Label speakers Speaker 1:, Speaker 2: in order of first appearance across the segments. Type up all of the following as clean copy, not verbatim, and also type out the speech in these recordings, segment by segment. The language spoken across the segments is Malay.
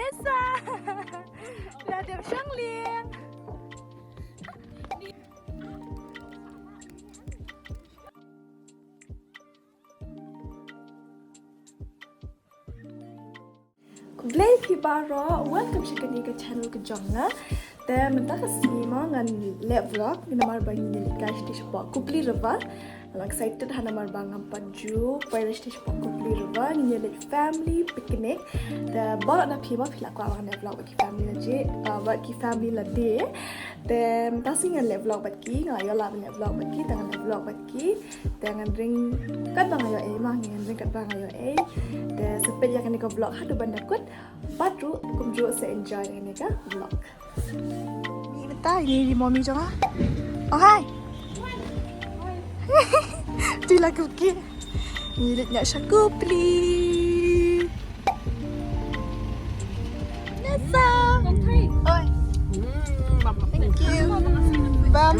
Speaker 1: Nesa. Là đẹp Shang liền. Kupli Pibaro, welcome sekali ke channel ke Jongna. Dan mentah kasima ngan live vlog di Namar bagi ni guys di Shapoh Kupli River. I'm excited hana Namar bangam paju pada di Shapoh Kupli River ni live family picnic. Dan bawa nak pima pila aku awak live vlog bagi family aje, bagi family la day. Dan mentah sih ngan live vlog bagi, ngayo lah live vlog bagi, tangan live vlog bagi, tangan ring kan bang ayo mah ngan ring kan bang ayo Dan seped yang ni ke vlog hadu bandakut, patru kumju se enjoy ni ke vlog. Ni betul ni di mommy jangan. Oh hai. Tu lah Kupli. Ni nak Shang Kupli. Nesa. Oi. Thank you. Bam.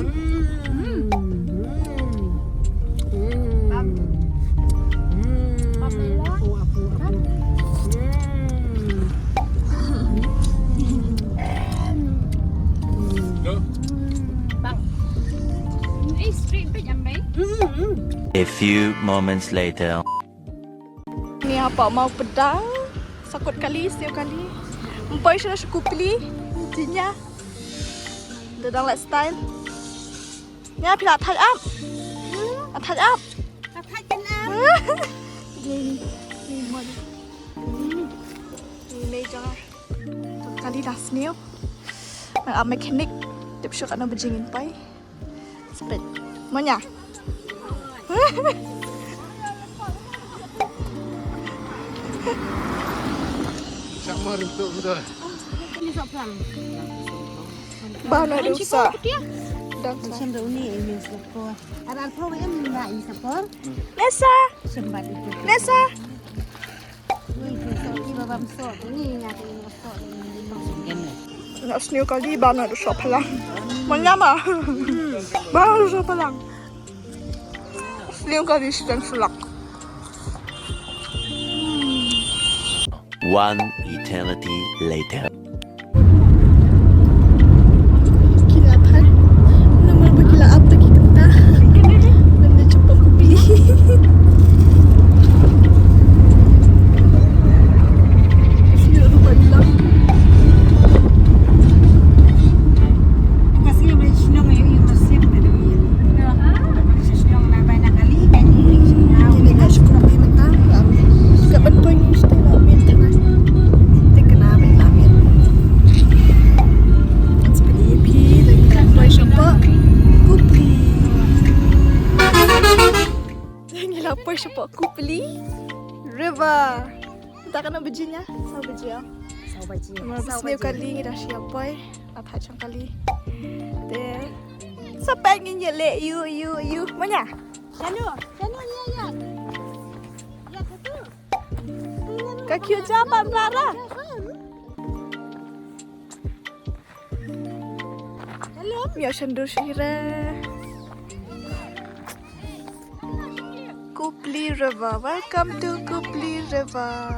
Speaker 2: A few moments later.
Speaker 1: Ni apa mau pedang? Sakut kali, setiap kali. Empai sudah Kupli. Intinya. Dedang like style. Ni apa nak touch up? Touch up.
Speaker 3: Touch kan up.
Speaker 1: Ni mana? Ni jangan. Kali dah snail. Mekanik. Tip shock ana berjingin pai. Speed. Mana?
Speaker 4: Namar untuk betul.
Speaker 3: Ini soplang.
Speaker 1: Baru nak rusak. Dah
Speaker 3: Macam ni ini Shapoh. Ada apa yang nak ini Shapoh?
Speaker 1: Nesa.
Speaker 3: Sempat itu.
Speaker 1: Nesa.
Speaker 3: Ini sesuatu babam sok. Ini nak ini sok ini.
Speaker 1: Nak snail kali baru nak rusak pelang. Mana mah? Baru rusak pelang. Snail kali sedang sulak.
Speaker 2: One eternity later.
Speaker 1: Kilatan. Namar berkilat apa kita? Benda cepat Kupli. Siap rumah hilang.
Speaker 3: Kasih yang senang yang resep tadi. Senang nak banyak kali kan ini.
Speaker 1: Ini kan cukup mentah. Kat bentuk ni stay lah minta. Shapoh Kupli River. Tak kena bejinya, sao beji ah.
Speaker 3: Sao baji.
Speaker 1: Setiap kali dah siap boy, apa macam kali. Deh, siapa ingin jelek you mana?
Speaker 3: Janu ni ya. Ya tu.
Speaker 1: Kaki ucapan melara.
Speaker 3: Hello.
Speaker 1: Mia sendur syirah. Kupli River, welcome to Kupli River.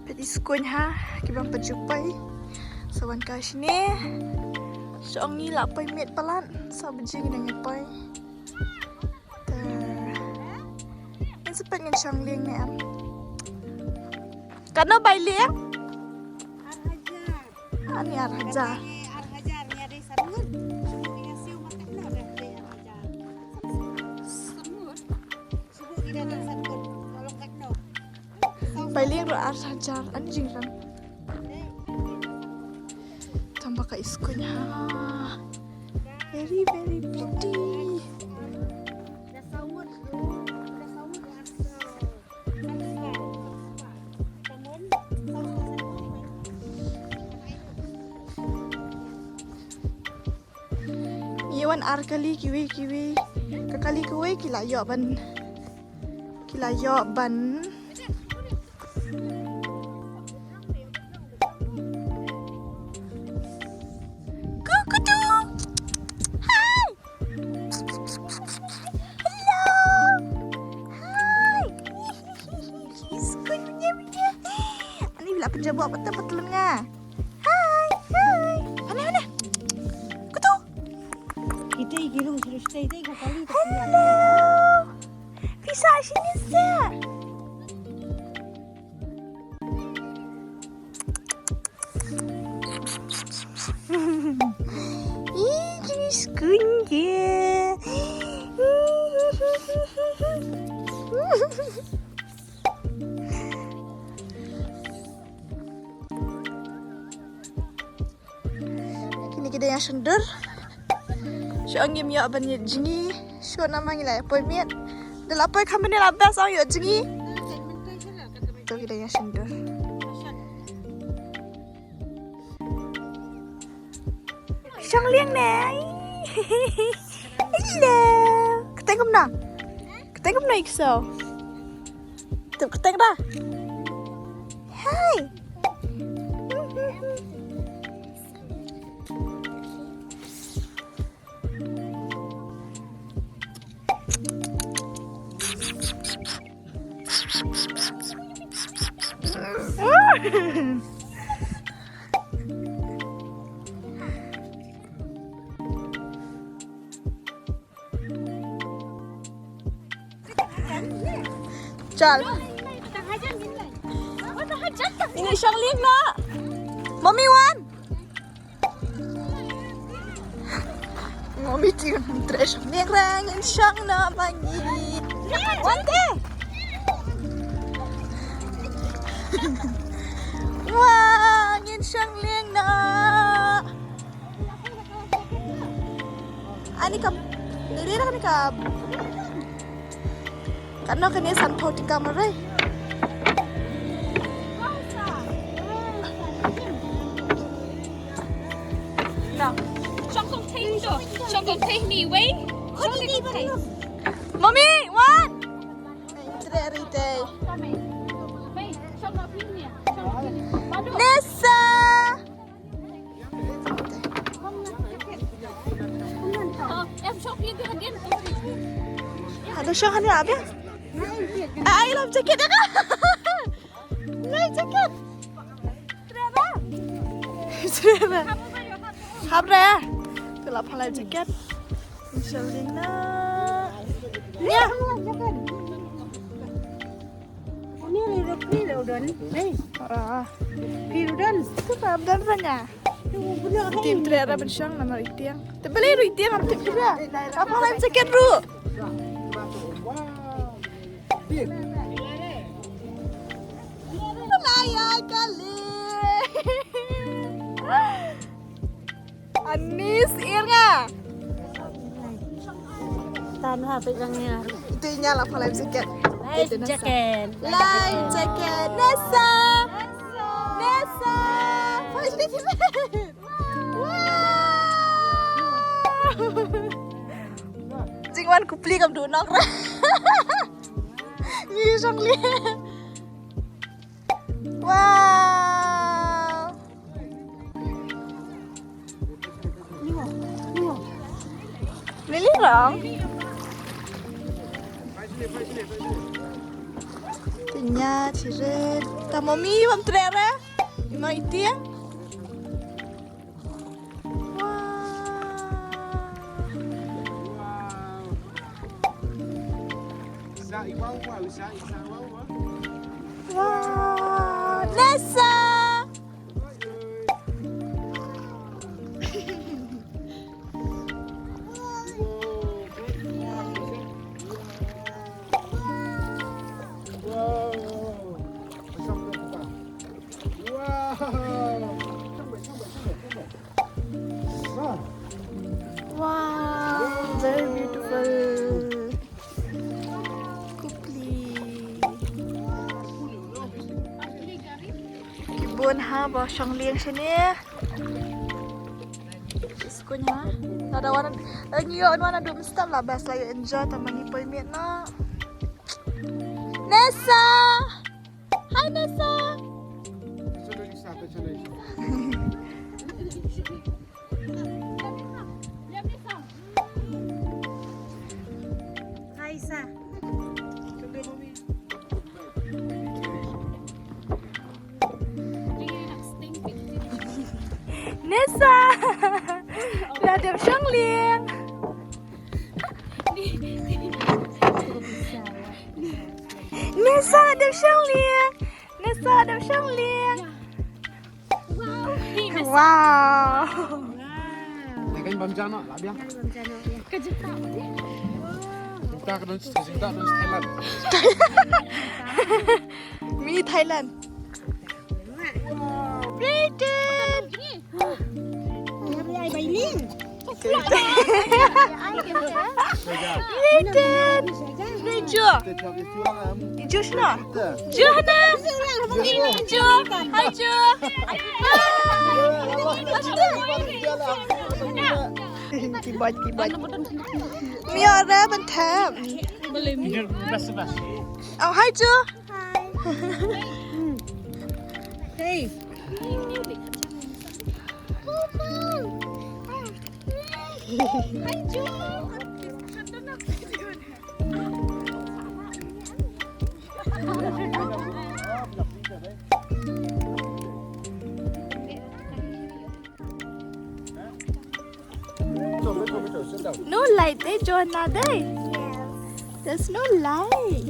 Speaker 1: Peti skun ha, kita berjumpa. Sawan kau sini. Shang ni lah pai met pelan, sa berjing dengan pai. Ini sepengen Shang liang ni am. Kano bay liang?
Speaker 3: Arhajar.
Speaker 1: Ani arhajar.
Speaker 3: Arhajar ni ada semut. Semut yang siu makan nak dah arhajar. Semut. Semut tidak ada semut. Kalau kat no.
Speaker 1: Bay liang ro arhajar anjing kan. Tambah ka iskun ha. Very very pretty.
Speaker 3: Dah semut tu. Dah semut asal.
Speaker 1: Iwan ar kali kiwi kakali kuwe kilayo ban nak pejabat betul-betul nga. Hai, hai. Mana? Kutu.
Speaker 3: Kita gilung terus stay kali.
Speaker 1: Hello. Bisa sini sah. Ih, jenis kunyit. Kini kita yang sendur. Shang yếm nhọ bận nhiệt jingi, short nam mang lại bồi miết, để là bồi khăm bên là best ao nhọ jingi. Tôi kita yang sendur. Shang liang này. Hello. Keteng không nào? Keteng không này sao? Tụi keteng dah. Hai. Chal. Ini Shang liang nak. Mommy one. Mommy tiga tres liang rang in Shang na mangi. One day. Wah, in Shang liang na. Ani kam. Dili na kani kam. Karena kini santo di kamar ay. Nah,
Speaker 5: Shang không thấy rồi, Shang không thấy mi way.
Speaker 1: Mommy, what? Dari day. Nessa.
Speaker 5: Em shop đi từ again.
Speaker 1: Ada Shang ni apa? I love jacket ya kan? Like jacket. Kenapa? Kenapa? Habra. Kelap halal jacket. Insyaallah. Ya.
Speaker 3: Ini udah free udah nih. Free udah.
Speaker 1: Itu kabdan ranya. Tim trera bersyang nama Ritiang. Tebeli Ritiang apa trera? Apa halal jacket ru? Layak kali. Anis, iya nggak?
Speaker 3: Tanah pegangnya.
Speaker 1: Itu nyala life jacket.
Speaker 3: Life jacket.
Speaker 1: Life jacket. Nessa. Nessa. Pasti sini. Jingwan Kupli kam dunok. Như Shang liang. Wow. Lili rong. Tinya ciret. Tamomi bam trera. Ima itia. Wow, Nessa. Wow, very beautiful. Kibun ha, bawa Shang liang sini. Iskunya. Ada warna, ngiyo warna dua mesti lah, best lah you enjoy tamangi poimiet na. Nessa, hi Nessa.
Speaker 3: Hai Sa.
Speaker 1: Nessa là đẹp Shang liền Nessa đẹp Shang liền Nessa đẹp Shang liền Wow
Speaker 4: Này canh bấm cha nó là biết. Chúng ta có đến Thái Lan.
Speaker 1: Mini Thailand Brayden
Speaker 3: Bay liên.
Speaker 1: Brayden Đây chưa? Chưa chưa? Chưa hả? Chưa? Hay chưa? Keyboard Mia ra bên thèm hay chưa?
Speaker 3: Hey.
Speaker 1: No light đấy Joanna đây. There's no light.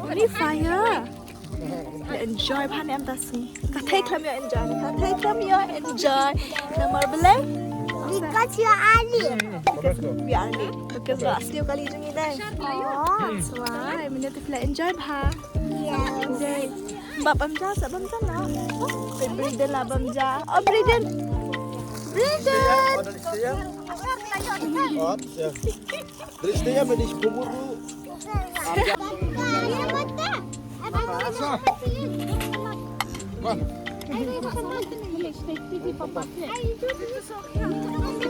Speaker 1: Only fire. Enjoy pan em ta si. Ka thấy Khlem yo enjoy. Ka thấy Khlem yo enjoy. Namar belai.
Speaker 3: Because you are Ali.
Speaker 1: Biar ni. Because asli kali jungi đây. Oh, that's why. Mình được lại enjoy pa.
Speaker 3: Yes.
Speaker 1: Đây. Bam ja sa bam ja na. Brayden lah bam ja. Oh Brayden. Brayden.
Speaker 4: Beristinya medis kubur dulu. Con.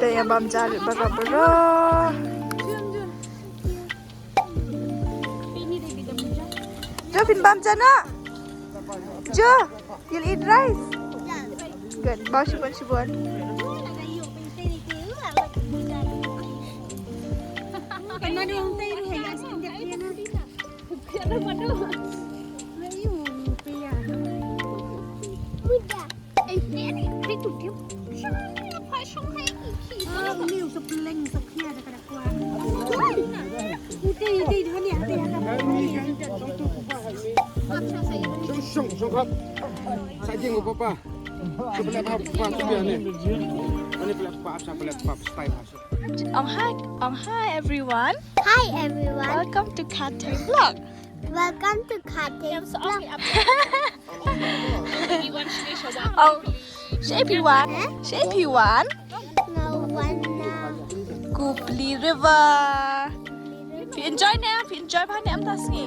Speaker 1: Đây là bam ja bara. Jo pin bam ja na. Jo, you'll eat rice. Good. Bao sibuan.
Speaker 3: Cái nó đi không tay đi hay xin đẹp kia nó. Lấy dùng tia. Liu sập lên sập kia là cái đặc quan. Đi nó nhẹ tia
Speaker 4: Sung khắp. Saya jenguk papa. Sebelah papa tu biar ni. Ini belah papa style masuk.
Speaker 1: Hi everyone.
Speaker 3: Hi everyone.
Speaker 1: Welcome to Kate Vlog.
Speaker 3: Welcome to Kate Vlog.
Speaker 1: Oh, Shapoh. Shapoh.
Speaker 3: No one
Speaker 1: Kupli River. Phi enjoy nè, Phi enjoy pa nè em ta si.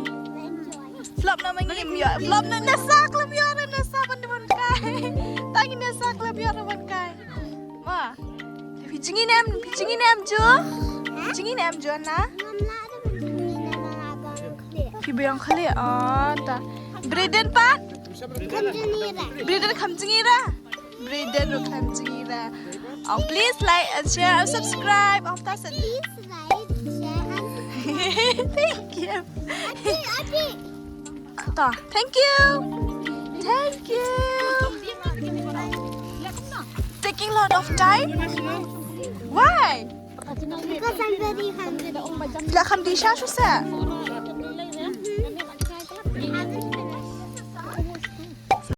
Speaker 1: Flop na mangim yo. Flop na nasa Khlem yo na nasa ban ban kai. Tangi nasa Khlem yo na ban kai. Ma. Phi jingin em chưa? Jingin em chưa na? Phi bayang khale ta. Brayden pa? Brayden kham jingi ra. Brayden ro kham jingi ra. Oh, please like and share and subscribe. Oh, that's it.
Speaker 3: Please like, share and
Speaker 1: Thank you.
Speaker 3: Ati.
Speaker 1: Thank you. Thank you. Taking a lot of time. Why?
Speaker 3: Because I'm very hungry.
Speaker 1: La kham di sha shu sa.